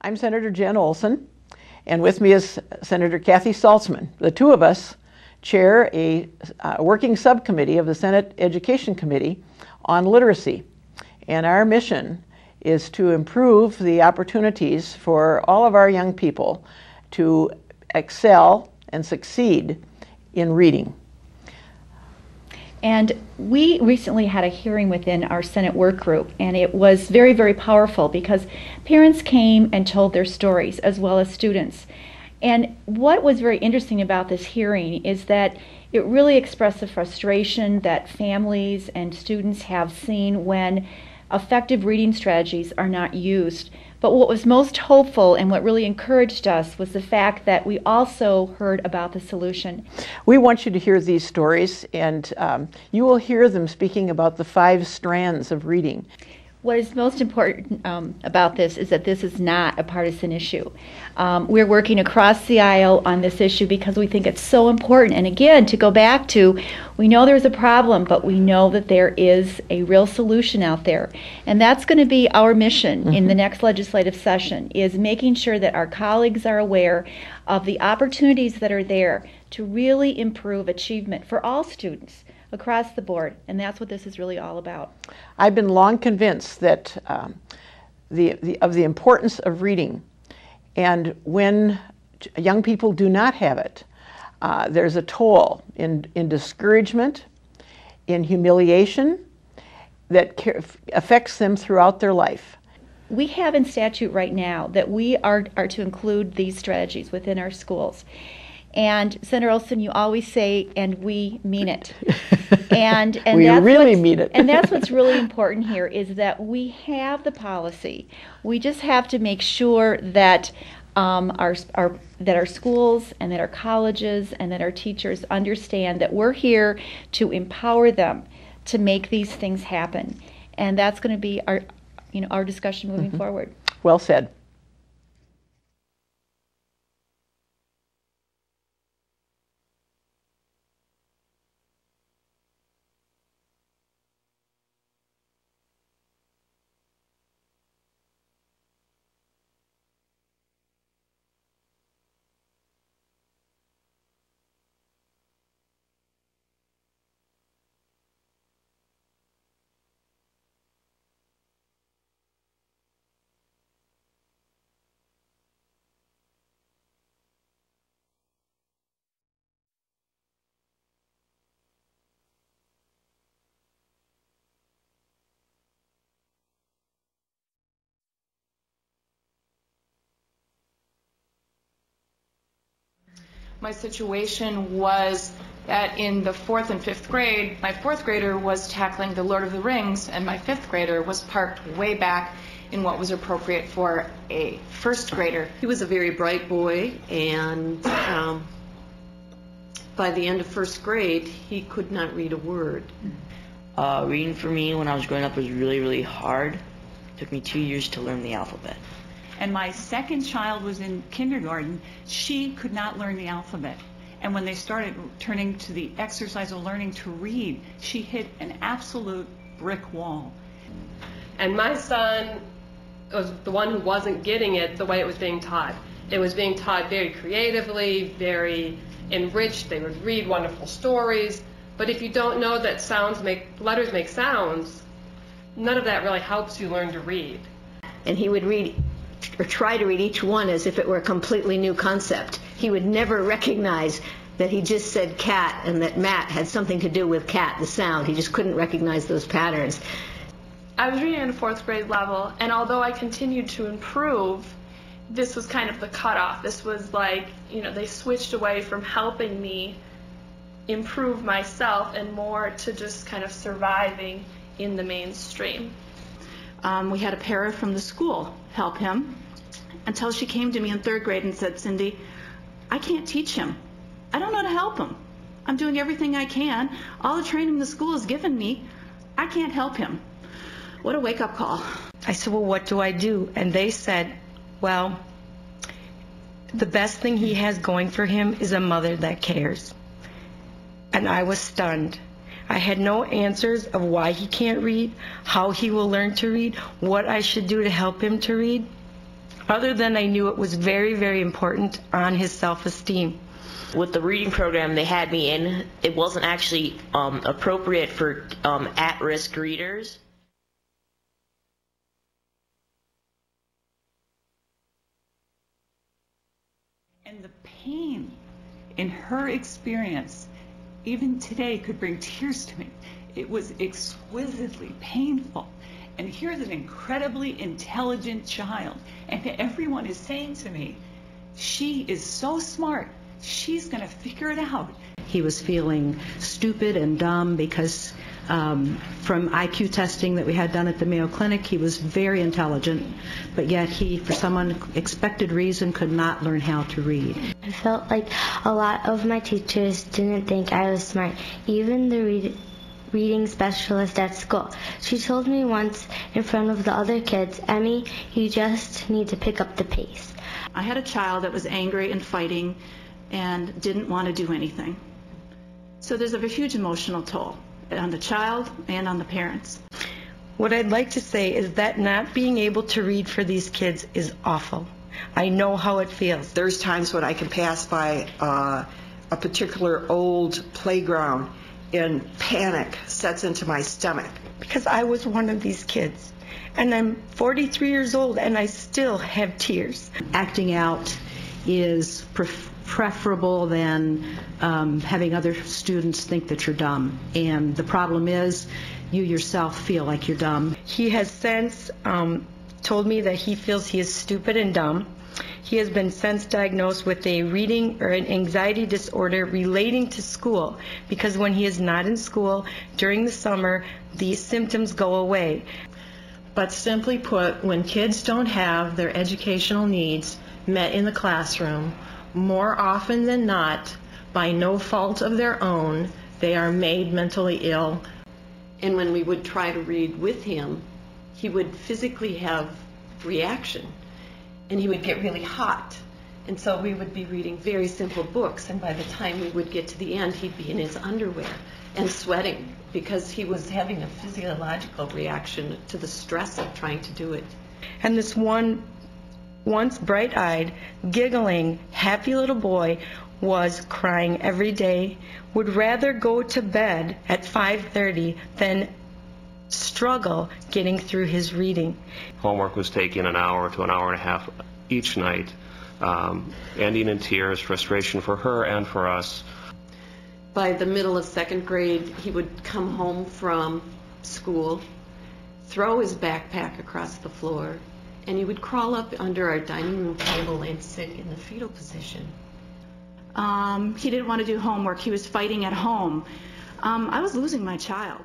I'm Senator Jen Olson, and with me is Senator Kathy Saltzman. The two of us chair a working subcommittee of the Senate Education Committee on literacy. And our mission is to improve the opportunities for all of our young people to excel and succeed in reading. And we recently had a hearing within our Senate work group, and it was very, very powerful because parents came and told their stories as well as students. And what was very interesting about this hearing is that it really expressed the frustration that families and students have seen when effective reading strategies are not used. But what was most hopeful and what really encouraged us was the fact that we also heard about the solution. We want you to hear these stories, and you will hear them speaking about the 5 strands of reading. What is most important about this is that this is not a partisan issue. We're working across the aisle on this issue because we think it's so important. And again, to go back to, we know there's a problem, but we know that there is a real solution out there. And that's going to be our mission in the next legislative session, is making sure that our colleagues are aware of the opportunities that are there to really improve achievement for all students across the board, and that's what this is really all about. I've been long convinced that of the importance of reading, and when young people do not have it, there's a toll in discouragement, in humiliation that affects them throughout their life. We have in statute right now that we are to include these strategies within our schools. And Senator Olson, you always say, and we mean it. And we really mean it. And that's what's really important here, is that we have the policy. We just have to make sure that our schools and that our colleges and that our teachers understand that we're here to empower them to make these things happen. And that's going to be our discussion moving forward. Well said. My situation was that in the 4th and 5th grade, my 4th grader was tackling the Lord of the Rings, and my 5th grader was parked way back in what was appropriate for a 1st grader. He was a very bright boy, and by the end of 1st grade, he could not read a word. Reading for me when I was growing up was really, really hard. It took me 2 years to learn the alphabet. And my second child was in kindergarten. She could not learn the alphabet. And when they started turning to the exercise of learning to read, she hit an absolute brick wall. And my son was the one who wasn't getting it the way it was being taught. It was being taught very creatively, very enriched. They would read wonderful stories. But if you don't know that letters make sounds, none of that really helps you learn to read. And he would read, or try to read each one as if it were a completely new concept. He would never recognize that he just said cat and that Matt had something to do with cat, the sound. He just couldn't recognize those patterns. I was reading at a 4th grade level, and although I continued to improve, this was kind of the cutoff. This was like, they switched away from helping me improve myself and more to just kind of surviving in the mainstream. We had a para from the school help him until she came to me in 3rd grade and said, Cindy, I can't teach him. I don't know how to help him. I'm doing everything I can. All the training the school has given me, I can't help him. What a wake-up call. I said, well, what do I do? And they said, well, the best thing he has going for him is a mother that cares. And I was stunned. I had no answers of why he can't read, how he will learn to read, what I should do to help him to read. other than I knew it was very, very important on his self-esteem. With the reading program they had me in, it wasn't actually appropriate for at-risk readers. And the pain in her experience, even today, could bring tears to me. It was exquisitely painful. And here's an incredibly intelligent child, and everyone is saying to me, she is so smart, she's going to figure it out. He was feeling stupid and dumb because from IQ testing that we had done at the Mayo Clinic, he was very intelligent, but yet he, for some unexpected reason, could not learn how to read. I felt like a lot of my teachers didn't think I was smart, even the reading specialist at school. She told me once in front of the other kids, "Emmy, you just need to pick up the pace." I had a child that was angry and fighting and didn't want to do anything. So there's a huge emotional toll on the child and on the parents. What I'd like to say is that not being able to read for these kids is awful. I know how it feels. There's times when I can pass by a particular old playground and panic sets into my stomach. Because I was one of these kids. And I'm 43 years old and I still have tears. Acting out is preferable than having other students think that you're dumb. And the problem is you yourself feel like you're dumb. He has since told me that he feels he is stupid and dumb. He has been since diagnosed with a reading or an anxiety disorder relating to school, because when he is not in school during the summer, these symptoms go away. But simply put, when kids don't have their educational needs met in the classroom, more often than not, by no fault of their own, they are made mentally ill. And when we would try to read with him, he would physically have reaction, and he would get really hot. And so we would be reading very simple books, and by the time we would get to the end, he'd be in his underwear and sweating because he was having a physiological reaction to the stress of trying to do it. And this once bright-eyed, giggling, happy little boy was crying every day, would rather go to bed at 5:30 than struggle getting through his reading. Homework was taking an hour to an hour and a half each night, ending in tears, frustration for her and for us. By the middle of second grade, he would come home from school, throw his backpack across the floor, and he would crawl up under our dining room table and sit in the fetal position. He didn't want to do homework. He was fighting at home. I was losing my child.